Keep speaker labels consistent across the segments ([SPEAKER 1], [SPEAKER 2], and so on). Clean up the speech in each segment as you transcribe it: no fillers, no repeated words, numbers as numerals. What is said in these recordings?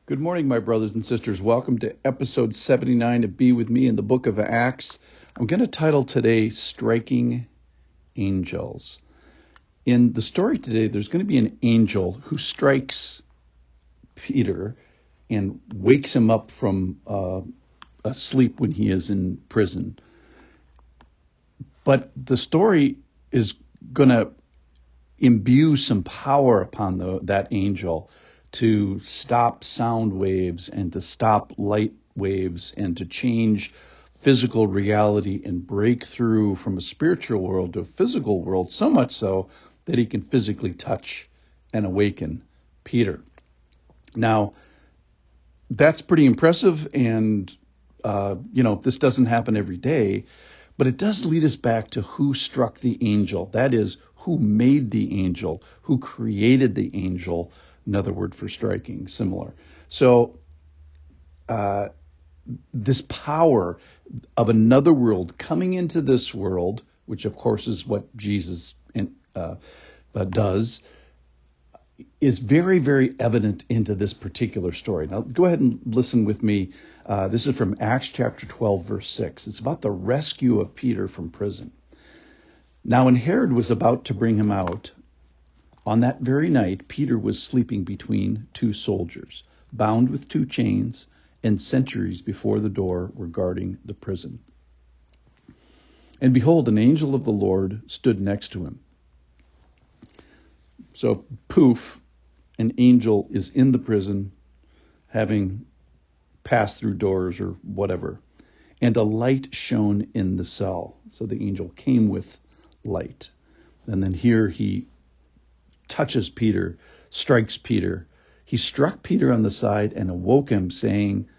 [SPEAKER 1] Good morning, my brothers and sisters. Welcome to episode 79 of Be With Me in the book of Acts. I'm going to title today, Striking Angels. In the story today, there's going to be an angel who strikes Peter and wakes him up from asleep when he is in prison. But the story is going to imbue some power upon that angel to stop sound waves and to stop light waves and to change physical reality and break through from a spiritual world to a physical world, so much so that he can physically touch and awaken Peter. Now, that's pretty impressive, and this doesn't happen every day, but it does lead us back to who struck the angel. That is, who made the angel, who created the angel. Another word for striking, similar. So this power of another world coming into this world, which of course is what Jesus does, is very, very evident into this particular story. Now, go ahead and listen with me. This is from Acts chapter 12, verse 6. It's about the rescue of Peter from prison. Now, when Herod was about to bring him out, on that very night, Peter was sleeping between two soldiers, bound with two chains, and sentries before the door were guarding the prison. And behold, an angel of the Lord stood next to him. So, poof, an angel is in the prison, having passed through doors or whatever, and a light shone in the cell. So the angel came with light. And then here he touches Peter, strikes Peter. He struck Peter on the side and awoke him, saying,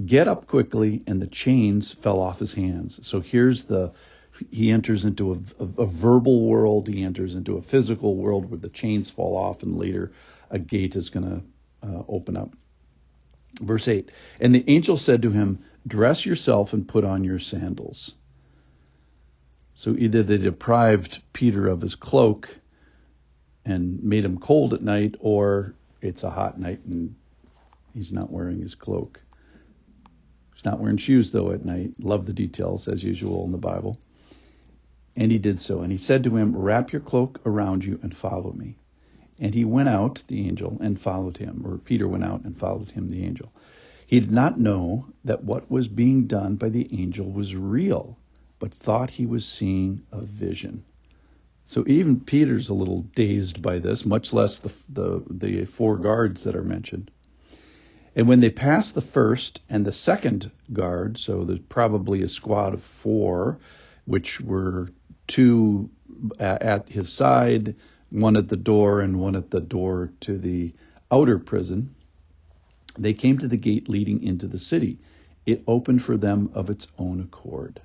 [SPEAKER 1] "Get up quickly," and the chains fell off his hands. So he enters into a verbal world, he enters into a physical world where the chains fall off, and later a gate is going to open up. Verse 8, and the angel said to him, "Dress yourself and put on your sandals." So either they deprived Peter of his cloak and made him cold at night, or it's a hot night and he's not wearing his cloak. He's not wearing shoes, though, at night. Love the details, as usual, in the Bible. And he did so. And he said to him, "Wrap your cloak around you and follow me." And he went out, the angel, and followed him. Or Peter went out and followed him, the angel. He did not know that what was being done by the angel was real, but thought he was seeing a vision. So even Peter's a little dazed by this, much less the four guards that are mentioned. And when they passed the first and the second guard, so there's probably a squad of four, which were two at his side, one at the door and one at the door to the outer prison, they came to the gate leading into the city. It opened for them of its own accord.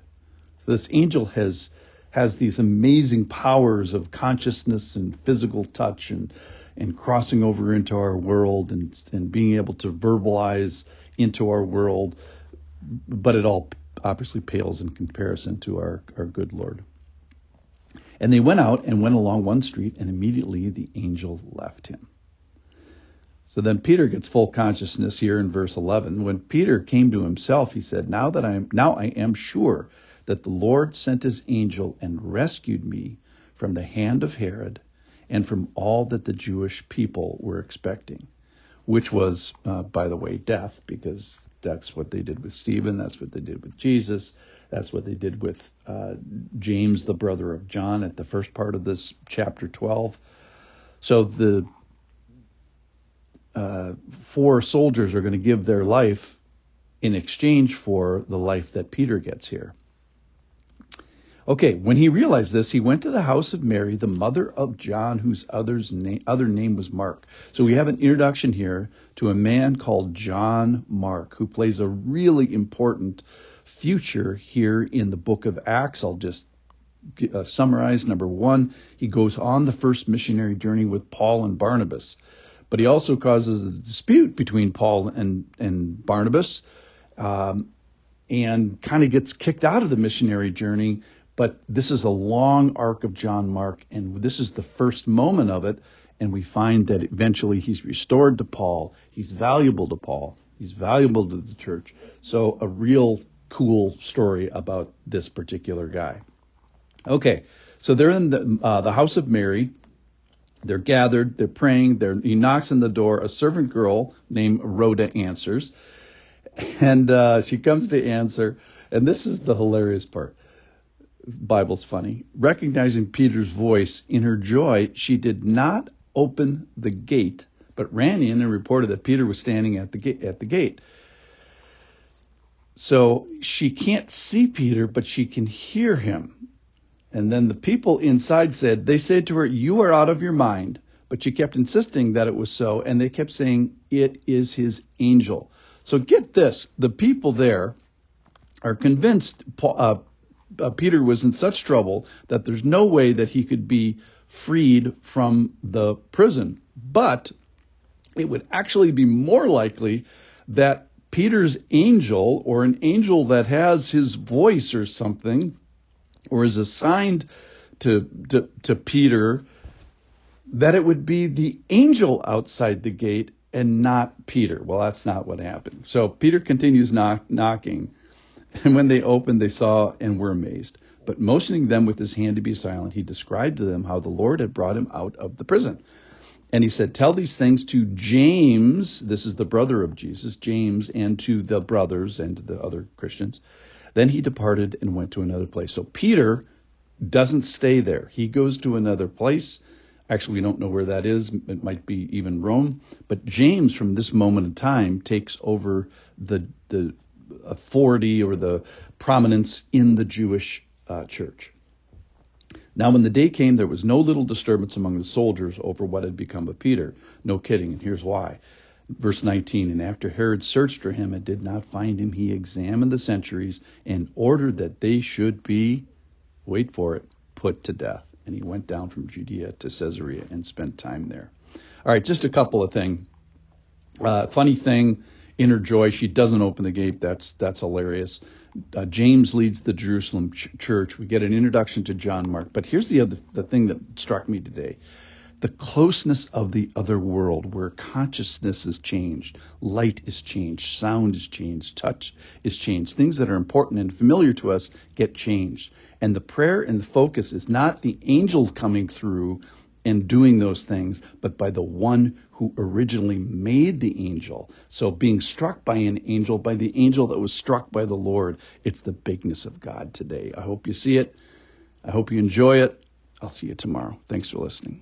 [SPEAKER 1] So this angel has these amazing powers of consciousness and physical touch and crossing over into our world and being able to verbalize into our world. But it all obviously pales in comparison to our good Lord. And they went out and went along one street, and immediately the angel left him. So then Peter gets full consciousness here in verse 11. When Peter came to himself, he said, Now I am sure that the Lord sent his angel and rescued me from the hand of Herod and from all that the Jewish people were expecting, which was, by the way, death, because that's what they did with Stephen, that's what they did with Jesus, that's what they did with James, the brother of John, at the first part of this chapter 12. So the four soldiers are going to give their life in exchange for the life that Peter gets here. Okay, when he realized this, he went to the house of Mary, the mother of John, whose other name was Mark. So we have an introduction here to a man called John Mark, who plays a really important future here in the book of Acts. I'll just summarize. Number one, he goes on the first missionary journey with Paul and Barnabas. But he also causes a dispute between Paul and Barnabas and kind of gets kicked out of the missionary journey. But this is a long arc of John Mark, and this is the first moment of it. And we find that eventually he's restored to Paul. He's valuable to Paul. He's valuable to the church. So a real cool story about this particular guy. Okay, so they're in the house of Mary. They're gathered. They're praying. He knocks on the door. A servant girl named Rhoda answers. And she comes to answer. And this is the hilarious part. Bible's funny. Recognizing Peter's voice, in her joy, she did not open the gate, but ran in and reported that Peter was standing at the gate. So she can't see Peter, but she can hear him. And then the people inside they said to her, "You are out of your mind." But she kept insisting that it was so, and they kept saying, "It is his angel." So get this, the people there are convinced Peter was in such trouble that there's no way that he could be freed from the prison. But it would actually be more likely that Peter's angel, or an angel that has his voice or something, or is assigned to Peter, that it would be the angel outside the gate and not Peter. Well, that's not what happened. So Peter continues knocking, and when they opened, they saw and were amazed. But motioning them with his hand to be silent, he described to them how the Lord had brought him out of the prison. And he said, "Tell these things to James," this is the brother of Jesus, James, "and to the brothers and to the other Christians." Then he departed and went to another place. So Peter doesn't stay there. He goes to another place. Actually, we don't know where that is. It might be even Rome. But James, from this moment in time, takes over the authority or the prominence in the Jewish church. Now, when the day came, there was no little disturbance among the soldiers over what had become of Peter. No kidding, and here's why. Verse 19, "And after Herod searched for him and did not find him, he examined the sentries and ordered that they should be," wait for it, "put to death. And he went down from Judea to Caesarea and spent time there." All right, just a couple of things. Funny thing, in her joy, she doesn't open the gate. That's hilarious. James leads the Jerusalem church. We get an introduction to John Mark. But here's the thing that struck me today. The closeness of the other world, where consciousness is changed, light is changed, sound is changed, touch is changed. Things that are important and familiar to us get changed. And the prayer and the focus is not the angel coming through and doing those things, but by the one who originally made the angel. So being struck by an angel, by the angel that was struck by the Lord, it's the bigness of God today. I hope you see it. I hope you enjoy it. I'll see you tomorrow. Thanks for listening.